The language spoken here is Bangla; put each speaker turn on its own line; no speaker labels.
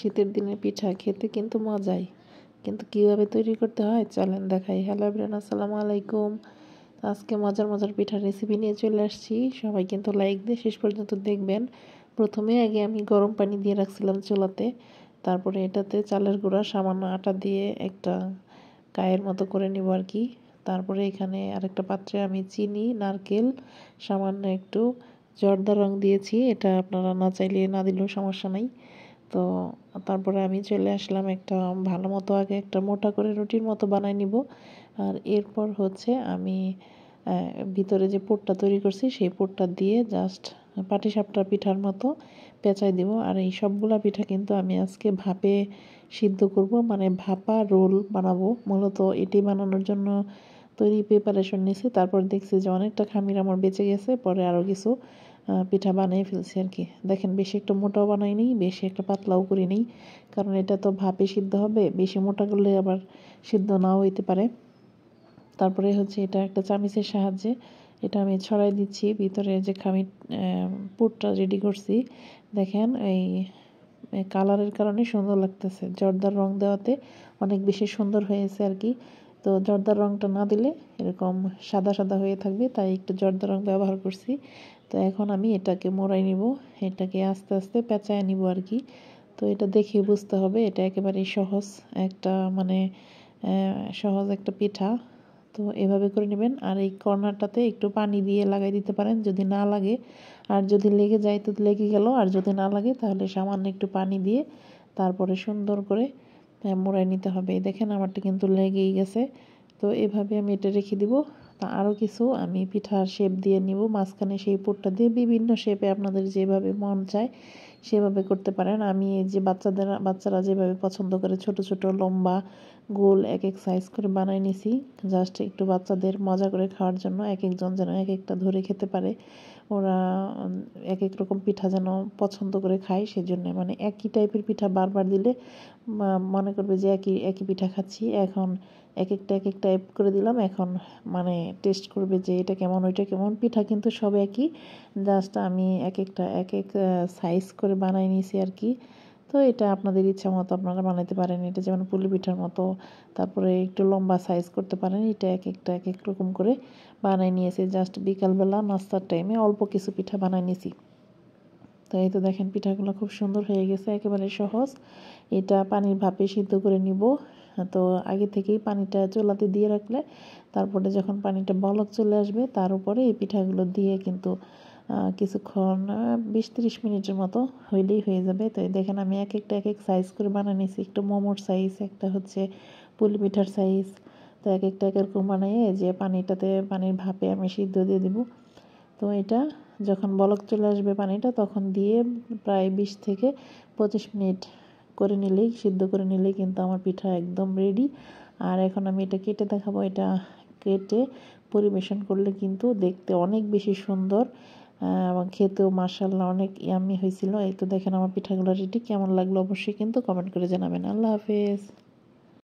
শীতের দিনে পিঠা খেতে কিন্তু মজাই, কিন্তু কিভাবে তৈরি করতে হয় চলেন দেখাই। হ্যালো এভরিওয়ান, আসসালামু আলাইকুম। আজকে মজার মজার পিঠার রেসিপি নিয়ে চলে আসছি। সবাই কিন্তু লাইক দিয়ে শেষ পর্যন্ত দেখবেন। প্রথমে আগে আমি গরম পানি দিয়ে রাখছিলাম চুলাতে, তারপরে এটাতে চালের গুঁড়া সামান্য আটা দিয়ে একটা কায়ের মতো করে নিব আর কি। তারপরে এখানে আরেকটা পাত্রে আমি চিনি, নারকেল, সামান্য একটু জর্দা রং দিয়েছি। এটা আপনারা না চাইলে না দিলেও সমস্যা নাই। তো তারপরে আমি চলে আসলাম একটা ভালো মতো আগে একটা মোটা করে রুটির মতো বানাই নিব। আর এরপর হচ্ছে আমি ভিতরে যে পুরটা তৈরি করছি সেই পুরটা দিয়ে জাস্ট পাটিসাপটা পিঠার মতো পেঁচাই দিব। আর এই সবগুলা পিঠা কিন্তু আমি আজকে ভাপে সিদ্ধ করব, মানে ভাপা রোল বানাবো। মূলত এটি বানানোর জন্য তৈরি প্রিপারেশন নিয়েছি। তারপর দেখছি যে অনেকটা খামির আমার বেঁচে গেছে, পরে আরও কিছু পিঠা বানিয়ে ফেলছি আর কি। দেখেন বেশি একটা মোটাও বানাই নেই, বেশি একটা পাতলাও করি নেই, কারণ এটা তো ভাপে সিদ্ধ হবে। বেশি মোটা করলে আবার সিদ্ধ নাও হইতে পারে। তারপরে হচ্ছে এটা একটা চামিচের সাহায্যে এটা আমি ছড়াই দিচ্ছি ভিতরে যে খামির পুরটা রেডি করছি। দেখেন এই কালারের কারণে সুন্দর লাগতেছে, জর্দার রং দেওয়াতে অনেক বেশি সুন্দর হয়েছে আর কি। তো জর্দার রংটা না দিলে এরকম সাদা সাদা হয়ে থাকবে, তাই একটু জর্দা রং ব্যবহার করছি। তো এখন আমি এটাকে মোড়াই নিব, এটাকে আস্তে আস্তে পেঁচায় নিব আর কি। তো এটা দেখে বুঝতে হবে এটা একেবারেই সহজ একটা সহজ একটা পিঠা। তো এভাবে করে নেবেন। আর এই কর্নারটাতে একটু পানি দিয়ে লাগাই দিতে পারেন যদি না লাগে, আর যদি লেগে যায় তো লেগে গেল, আর যদি না লাগে তাহলে সামান্য একটু পানি দিয়ে তারপরে সুন্দর করে মোড়াই নিতে হবে। দেখেন আমারটা কিন্তু লেগেই গেছে। তো এভাবে আমি এটা রেখে দিব। তা আরও কিছু আমি পিঠার শেপ দিয়ে নিব, মাঝখানে সেই পুরটা দিয়ে বিভিন্ন শেপে আপনাদের যেভাবে মন চায় সেভাবে করতে পারেন। আমি এই যে বাচ্চারা যেভাবে পছন্দ করে ছোট ছোট লম্বা গোল এক এক সাইজ করে বানাই নিছি, জাস্ট একটু বাচ্চাদের মজা করে খাওয়ার জন্য। এক একজন যেন এক একটা ধরে খেতে পারে, ওরা এক এক রকম পিঠা যেন পছন্দ করে খায়, সেজন্য মানে একই টাইপের পিঠা বারবার দিলে মনে করবে যে একই একই পিঠা খাচ্ছি। এখন এক একটা এক এক টাইপ করে দিলাম, এখন মানে টেস্ট করবে যে এটা কেমন ওইটা কেমন। পিঠা কিন্তু সব একই, জাস্ট আমি এক একটা এক এক সাইজ করে বানাই নিয়েছি আর কি। তো এটা আপনাদের ইচ্ছা মতো আপনারা বানাতে পারেন। এটা যেমন পুলি পিঠার মতো, তারপরে একটু লম্বা সাইজ করতে পারেন। এটা এক একটা এক এক রকম করে বানাই নিয়েছি। জাস্ট বিকালবেলা নাস্তার টাইমে অল্প কিছু পিঠা বানাই নিয়েছি। তো এই তো দেখেন পিঠাগুলো খুব সুন্দর হয়ে গেছে, একেবারে সহজ। এটা পানির ভাপে সিদ্ধ করে নিব। তো আগে থেকেই পানিটা চুলাতে দিয়ে রাখলে তারপরে যখন পানিটা বলক চলে আসবে তার উপরে এই পিঠাগুলো দিয়ে কিন্তু কিছুক্ষণ 20-30 মিনিটের মতো হইলেই হয়ে যাবে। তো দেখেন আমি এক একটা এক এক সাইজ করে বানিয়ে নিয়েছি। একটা মোমোর সাইজ, একটা হচ্ছে পুলি পিঠার সাইজ। তো এক একটা এক এরকম বানিয়ে যে পানির ভাপে আমি সিদ্ধ দিয়ে দেবো। তো এটা যখন বলক চলে আসবে পানিটা তখন দিয়ে প্রায় 20-25 মিনিট করে নিলেই, সিদ্ধ করে নিলেই কিন্তু আমার পিঠা একদম রেডি। আর এখন আমি এটা কেটে দেখাবো। এটা কেটে পরিবেশন করলে কিন্তু দেখতে অনেক বেশি সুন্দর এবং খেতেও মাশাআল্লাহ অনেক ইয়াম্মি হয়েছিল। এই তো দেখেন আমার পিঠাগুলো রেডি। কেমন লাগলো অবশ্যই কিন্তু কমেন্ট করে জানাবেন। আল্লাহ হাফেজ।